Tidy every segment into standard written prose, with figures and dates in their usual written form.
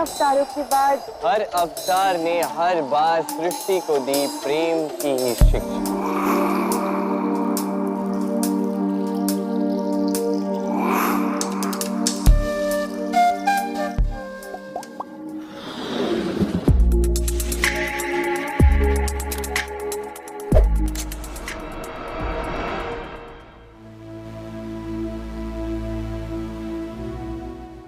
अवतारों के बाद हर अवतार ने हर बार सृष्टि को दी प्रेम की ही शिक्षा।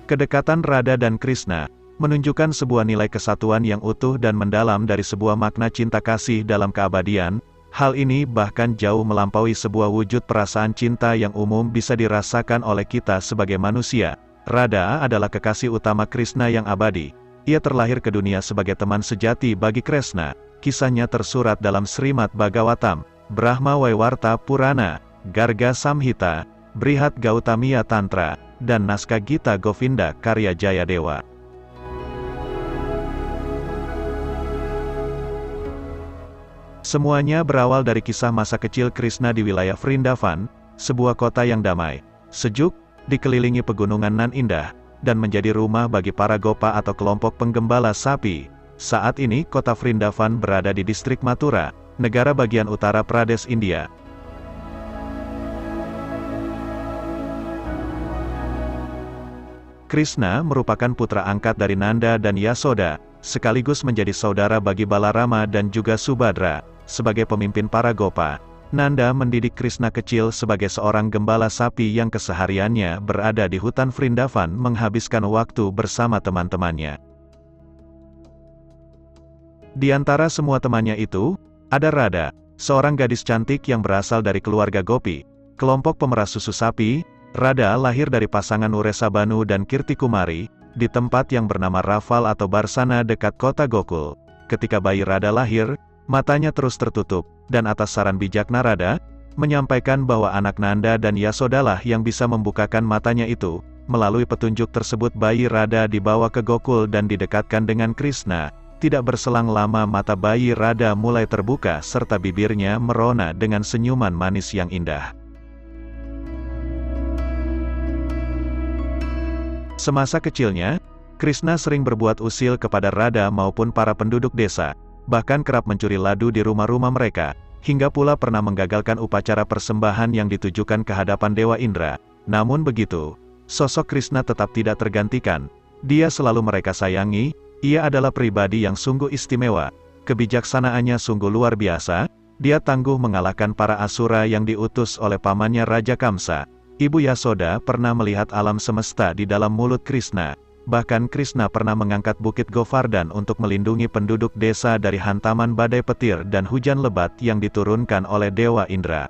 Kedekatan Radha dan Krishna menunjukkan sebuah nilai kesatuan yang utuh dan mendalam dari sebuah makna cinta kasih dalam keabadian. Hal ini bahkan jauh melampaui sebuah wujud perasaan cinta yang umum bisa dirasakan oleh kita sebagai manusia. Radha adalah kekasih utama Krishna yang abadi. Ia terlahir ke dunia sebagai teman sejati bagi Krishna. Kisahnya tersurat dalam Srimad Bhagavatam, Brahma Waiwarta Purana, Garga Samhita, Brihat Gautamiya Tantra, dan naskah Gita Govinda karya Jayadewa. Semuanya berawal dari kisah masa kecil Krishna di wilayah Vrindavan, sebuah kota yang damai, sejuk, dikelilingi pegunungan nan indah, dan menjadi rumah bagi para gopa atau kelompok penggembala sapi. Saat ini kota Vrindavan berada di distrik Mathura, negara bagian utara Pradesh, India. Krishna merupakan putra angkat dari Nanda dan Yasoda, sekaligus menjadi saudara bagi Balarama dan juga Subhadra. Sebagai pemimpin para gopa, Nanda mendidik Krishna kecil sebagai seorang gembala sapi yang kesehariannya berada di hutan Vrindavan menghabiskan waktu bersama teman-temannya. Di antara semua temannya itu, ada Radha, seorang gadis cantik yang berasal dari keluarga gopi, kelompok pemeras susu sapi. Radha lahir dari pasangan Uresabanu dan Kirtikumari, di tempat yang bernama Rafal atau Barsana dekat kota Gokul. Ketika bayi Radha lahir, matanya terus tertutup, dan atas saran bijak Narada, menyampaikan bahwa anak Nanda dan Yasodalah yang bisa membukakan matanya itu. Melalui petunjuk tersebut bayi Radha dibawa ke Gokul dan didekatkan dengan Krishna. Tidak berselang lama mata bayi Radha mulai terbuka serta bibirnya merona dengan senyuman manis yang indah. Semasa kecilnya, Krishna sering berbuat usil kepada Radha maupun para penduduk desa, bahkan kerap mencuri ladu di rumah-rumah mereka, hingga pula pernah menggagalkan upacara persembahan yang ditujukan ke hadapan Dewa Indra. Namun begitu, sosok Krishna tetap tidak tergantikan. Dia selalu mereka sayangi, ia adalah pribadi yang sungguh istimewa, kebijaksanaannya sungguh luar biasa, dia tangguh mengalahkan para asura yang diutus oleh pamannya Raja Kamsa. Ibu Yasoda pernah melihat alam semesta di dalam mulut Krishna. Bahkan Krishna pernah mengangkat bukit Govardhan untuk melindungi penduduk desa dari hantaman badai petir dan hujan lebat yang diturunkan oleh Dewa Indra.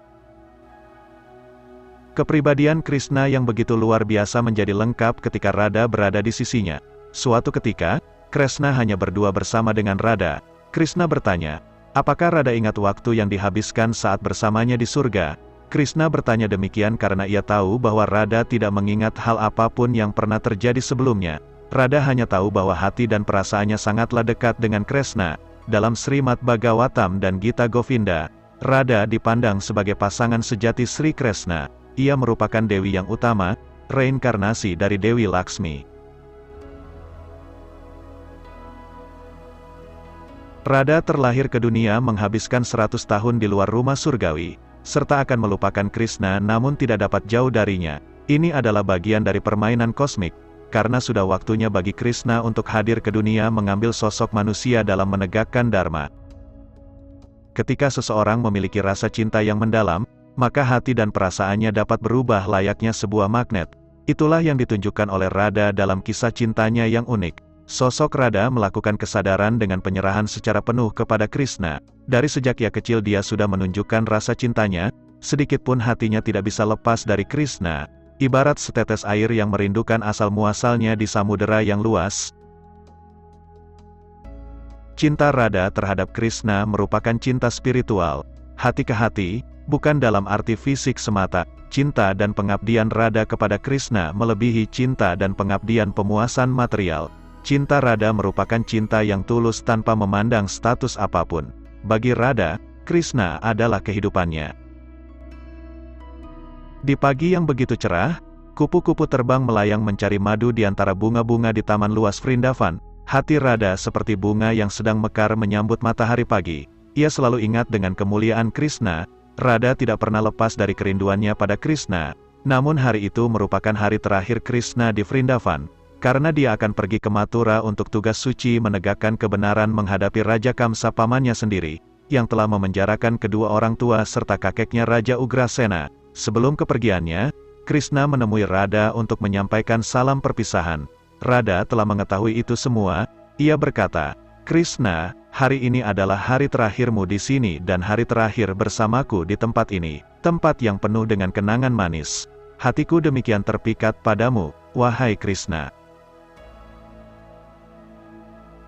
Kepribadian Krishna yang begitu luar biasa menjadi lengkap ketika Radha berada di sisinya. Suatu ketika, Krishna hanya berdua bersama dengan Radha. Krishna bertanya, apakah Radha ingat waktu yang dihabiskan saat bersamanya di surga? Krishna bertanya demikian karena ia tahu bahwa Radha tidak mengingat hal apapun yang pernah terjadi sebelumnya. Radha hanya tahu bahwa hati dan perasaannya sangatlah dekat dengan Krishna. Dalam Srimad Bhagavatam dan Gita Govinda, Radha dipandang sebagai pasangan sejati Sri Krishna. Ia merupakan dewi yang utama, reinkarnasi dari Dewi Laksmi. Radha terlahir ke dunia menghabiskan 100 tahun di luar rumah surgawi, serta akan melupakan Krishna namun tidak dapat jauh darinya. Ini adalah bagian dari permainan kosmik, karena sudah waktunya bagi Krishna untuk hadir ke dunia mengambil sosok manusia dalam menegakkan dharma. Ketika seseorang memiliki rasa cinta yang mendalam, maka hati dan perasaannya dapat berubah layaknya sebuah magnet. Itulah yang ditunjukkan oleh Radha dalam kisah cintanya yang unik. Sosok Radha melakukan kesadaran dengan penyerahan secara penuh kepada Krishna. Dari sejak ia kecil dia sudah menunjukkan rasa cintanya, sedikitpun hatinya tidak bisa lepas dari Krishna. Ibarat setetes air yang merindukan asal-muasalnya di samudera yang luas. Cinta Radha terhadap Krishna merupakan cinta spiritual, hati ke hati, bukan dalam arti fisik semata. Cinta dan pengabdian Radha kepada Krishna melebihi cinta dan pengabdian pemuasan material. Cinta Radha merupakan cinta yang tulus tanpa memandang status apapun. Bagi Radha, Krishna adalah kehidupannya. Di pagi yang begitu cerah, kupu-kupu terbang melayang mencari madu di antara bunga-bunga di taman luas Vrindavan. Hati Radha seperti bunga yang sedang mekar menyambut matahari pagi. Ia selalu ingat dengan kemuliaan Krishna. Radha tidak pernah lepas dari kerinduannya pada Krishna. Namun hari itu merupakan hari terakhir Krishna di Vrindavan. Karena dia akan pergi ke Mathura untuk tugas suci menegakkan kebenaran menghadapi Raja Kamsa pamannya sendiri, yang telah memenjarakan kedua orang tua serta kakeknya Raja Ugrasena. Sebelum kepergiannya, Krishna menemui Radha untuk menyampaikan salam perpisahan. Radha telah mengetahui itu semua. Ia berkata, "Krishna, hari ini adalah hari terakhirmu di sini dan hari terakhir bersamaku di tempat ini, tempat yang penuh dengan kenangan manis. Hatiku demikian terpikat padamu, wahai Krishna."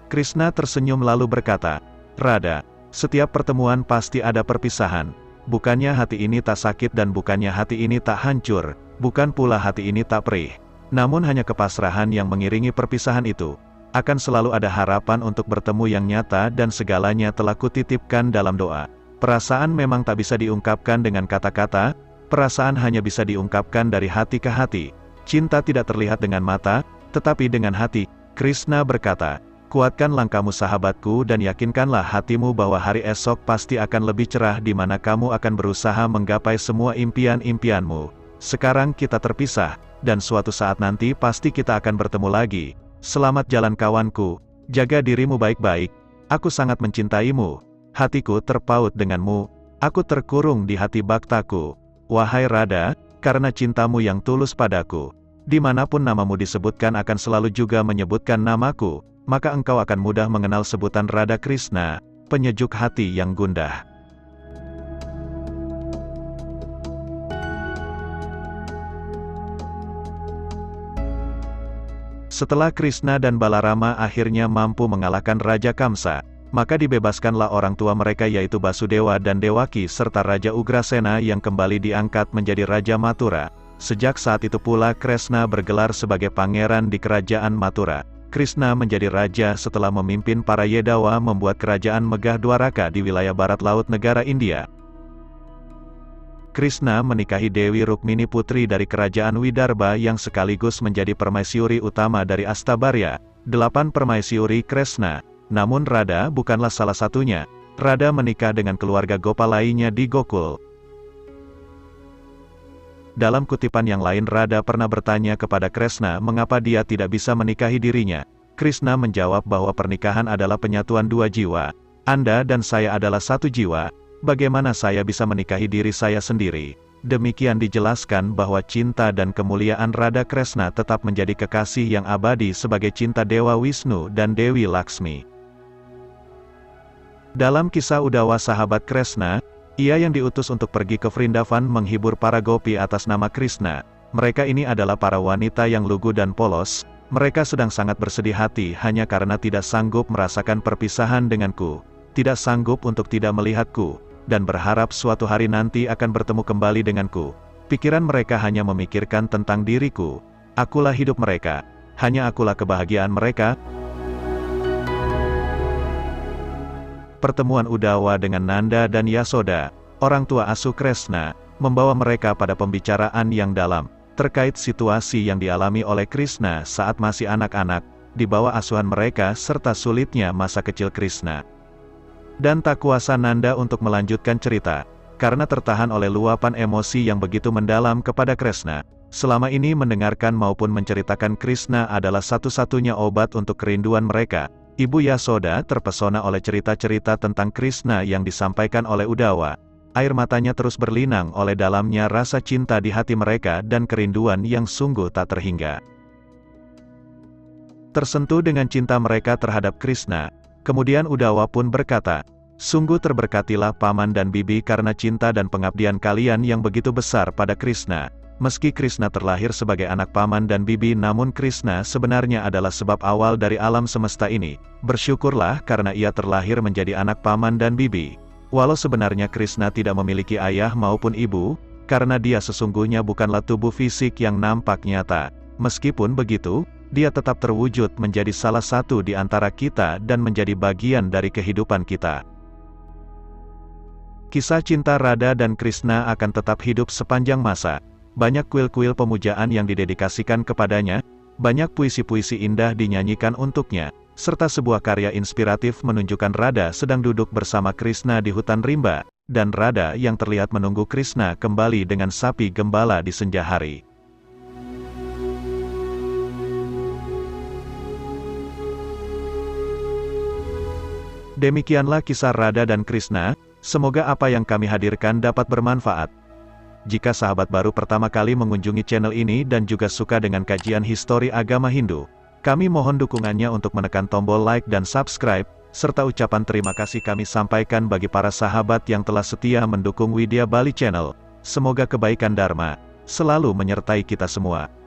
Krishna tersenyum lalu berkata, "Radha, setiap pertemuan pasti ada perpisahan. Bukannya hati ini tak sakit dan bukannya hati ini tak hancur, bukan pula hati ini tak perih. Namun hanya kepasrahan yang mengiringi perpisahan itu. Akan selalu ada harapan untuk bertemu yang nyata dan segalanya telah kutitipkan dalam doa. Perasaan memang tak bisa diungkapkan dengan kata-kata, perasaan hanya bisa diungkapkan dari hati ke hati. Cinta tidak terlihat dengan mata, tetapi dengan hati." Krishna berkata, "Kuatkan langkahmu sahabatku dan yakinkanlah hatimu bahwa hari esok pasti akan lebih cerah di mana kamu akan berusaha menggapai semua impian-impianmu. Sekarang kita terpisah, dan suatu saat nanti pasti kita akan bertemu lagi. Selamat jalan kawanku, jaga dirimu baik-baik, aku sangat mencintaimu, hatiku terpaut denganmu, aku terkurung di hati baktaku. Wahai Radha, karena cintamu yang tulus padaku, dimanapun namamu disebutkan akan selalu juga menyebutkan namaku, maka engkau akan mudah mengenal sebutan Radha Krishna, penyejuk hati yang gundah." Setelah Krishna dan Balarama akhirnya mampu mengalahkan Raja Kamsa, maka dibebaskanlah orang tua mereka yaitu Basudewa dan Dewaki serta Raja Ugrasena yang kembali diangkat menjadi Raja Mathura. Sejak saat itu pula Krishna bergelar sebagai pangeran di kerajaan Mathura. Krishna menjadi raja setelah memimpin para Yedawa membuat kerajaan megah Dwaraka di wilayah barat laut negara India. Krishna menikahi Dewi Rukmini putri dari kerajaan Widarbha yang sekaligus menjadi permaisuri utama dari Astabarya. 8 permaisuri Krishna, namun Radha bukanlah salah satunya. Radha menikah dengan keluarga Gopal lainnya di Gokul. Dalam kutipan yang lain Radha pernah bertanya kepada Krishna mengapa dia tidak bisa menikahi dirinya. Krishna menjawab bahwa pernikahan adalah penyatuan dua jiwa. Anda dan saya adalah satu jiwa. Bagaimana saya bisa menikahi diri saya sendiri? Demikian dijelaskan bahwa cinta dan kemuliaan Radha Krishna tetap menjadi kekasih yang abadi sebagai cinta Dewa Wisnu dan Dewi Laksmi. Dalam kisah Udawa sahabat Krishna, ia yang diutus untuk pergi ke Vrindavan menghibur para gopi atas nama Krishna. Mereka ini adalah para wanita yang lugu dan polos. Mereka sedang sangat bersedih hati hanya karena tidak sanggup merasakan perpisahan denganku, tidak sanggup untuk tidak melihatku, dan berharap suatu hari nanti akan bertemu kembali denganku. Pikiran mereka hanya memikirkan tentang diriku. Akulah hidup mereka, hanya akulah kebahagiaan mereka. Pertemuan Udawa dengan Nanda dan Yasoda, orang tua asuh Krishna, membawa mereka pada pembicaraan yang dalam, terkait situasi yang dialami oleh Krishna saat masih anak-anak, di bawah asuhan mereka serta sulitnya masa kecil Krishna. Dan tak kuasa Nanda untuk melanjutkan cerita, karena tertahan oleh luapan emosi yang begitu mendalam kepada Krishna. Selama ini mendengarkan maupun menceritakan Krishna adalah satu-satunya obat untuk kerinduan mereka. Ibu Yasoda terpesona oleh cerita-cerita tentang Krishna yang disampaikan oleh Udawa. Air matanya terus berlinang oleh dalamnya rasa cinta di hati mereka dan kerinduan yang sungguh tak terhingga. Tersentuh dengan cinta mereka terhadap Krishna, kemudian Udawa pun berkata, "Sungguh terberkatilah paman dan bibi karena cinta dan pengabdian kalian yang begitu besar pada Krishna. Meski Krishna terlahir sebagai anak paman dan bibi namun Krishna sebenarnya adalah sebab awal dari alam semesta ini. Bersyukurlah karena ia terlahir menjadi anak paman dan bibi. Walau sebenarnya Krishna tidak memiliki ayah maupun ibu, karena dia sesungguhnya bukanlah tubuh fisik yang nampak nyata. Meskipun begitu, dia tetap terwujud menjadi salah satu di antara kita dan menjadi bagian dari kehidupan kita." Kisah cinta Radha dan Krishna akan tetap hidup sepanjang masa. Banyak kuil-kuil pemujaan yang didedikasikan kepadanya, banyak puisi-puisi indah dinyanyikan untuknya. serta sebuah karya inspiratif menunjukkan Radha sedang duduk bersama Krishna di hutan rimba, dan Radha yang terlihat menunggu Krishna kembali dengan sapi gembala di senja hari. Demikianlah kisah Radha dan Krishna, semoga apa yang kami hadirkan dapat bermanfaat. Jika sahabat baru pertama kali mengunjungi channel ini dan juga suka dengan kajian histori agama Hindu, kami mohon dukungannya untuk menekan tombol like dan subscribe, serta ucapan terima kasih kami sampaikan bagi para sahabat yang telah setia mendukung Widya Bali Channel. Semoga kebaikan Dharma selalu menyertai kita semua.